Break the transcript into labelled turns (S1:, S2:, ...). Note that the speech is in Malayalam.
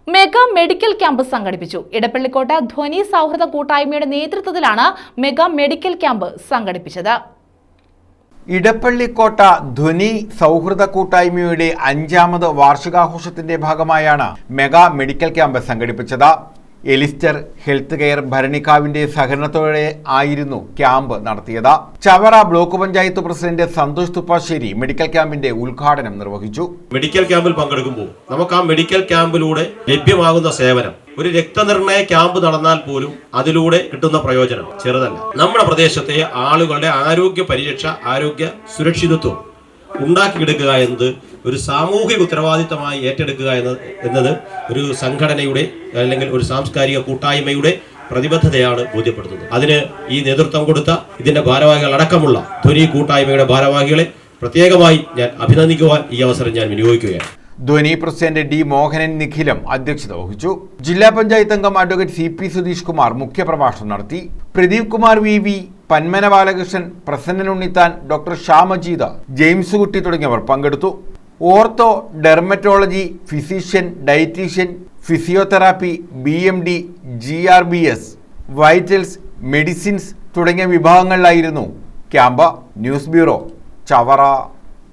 S1: മെഗാ മെഡിക്കൽ ക്യാമ്പ് സംഘടിപ്പിച്ചു. ഇടപ്പള്ളിക്കോട്ട ധ്വനി സൗഹൃദ കൂട്ടായ്മയുടെ നേതൃത്വത്തിലാണ് മെഗാ മെഡിക്കൽ ക്യാമ്പ് സംഘടിപ്പിച്ചത്.
S2: ഇടപ്പള്ളിക്കോട്ട ധ്വനി സൗഹൃദ കൂട്ടായ്മയുടെ 5ാമത് വാർഷികാഘോഷത്തിന്റെ ഭാഗമായാണ് മെഗാ മെഡിക്കൽ ക്യാമ്പ് സംഘടിപ്പിച്ചത്. എലിസ്റ്റർ ഹെൽത്ത് കെയർ ഭരണിക്കാവിന്റെ സഹകരണത്തോടെ ആയിരുന്നു ക്യാമ്പ് നടത്തിയത്. Chavara block panchayat president Santhosh Thuppassery medical ക്യാമ്പിന്റെ ഉദ്ഘാടനം നിർവഹിച്ചു.
S3: മെഡിക്കൽ ക്യാമ്പിൽ പങ്കെടുക്കുമ്പോൾ നമുക്ക് ആ മെഡിക്കൽ ക്യാമ്പിലൂടെ ലഭ്യമാകുന്ന സേവനം, ഒരു രക്തനിർണയ ക്യാമ്പ് നടന്നാൽ പോലും അതിലൂടെ കിട്ടുന്ന പ്രയോജനം ചെറുതല്ല. നമ്മുടെ പ്രദേശത്തെ ആളുകളുടെ ആരോഗ്യ പരിരക്ഷ, ആരോഗ്യ സുരക്ഷിതത്വം ഉണ്ടാക്കിയെടുക്കുക എന്നത് ഒരു സാമൂഹിക ഉത്തരവാദിത്തമായി ഏറ്റെടുക്കുക എന്നത് ഒരു സംഘടനയുടെ അല്ലെങ്കിൽ ഒരു സാംസ്കാരിക കൂട്ടായ്മയുടെ പ്രതിബദ്ധതയാണ് ബോധ്യപ്പെടുത്തുന്നത്. അതിന് ഈ നേതൃത്വം കൊടുത്ത ഇതിന്റെ ഭാരവാഹികൾ അടക്കമുള്ള ധ്വനി കൂട്ടായ്മയുടെ ഭാരവാഹികളെ പ്രത്യേകമായി ഞാൻ അഭിനന്ദിക്കുവാൻ ഈ അവസരം ഞാൻ വിനിയോഗിക്കുകയാണ്.
S2: ധ്വനി പ്രസിഡന്റ് ഡി മോഹനൻ നിഖിലം അധ്യക്ഷത വഹിച്ചു. ജില്ലാ പഞ്ചായത്ത് അംഗം അഡ്വക്കേറ്റ് CP സുധീഷ് കുമാർ മുഖ്യപ്രഭാഷണം നടത്തി. പ്രദീപ് കുമാർ VV, പന്മന ബാലകൃഷ്ണൻ, പ്രസന്നൻ ഉണ്ണിത്താൻ, ഡോക്ടർ ഷാമജീദ, ജെയിംസ് കുട്ടി തുടങ്ങിയവർ പങ്കെടുത്തു. Ortho, dermatology, physician, dietitian, physiotherapy, BMD, GRBS, vitals, medicines തുടങ്ങിയ വിഭാഗങ്ങളിലായിരുന്നു ക്യാമ്പ്. News bureau, Chavara.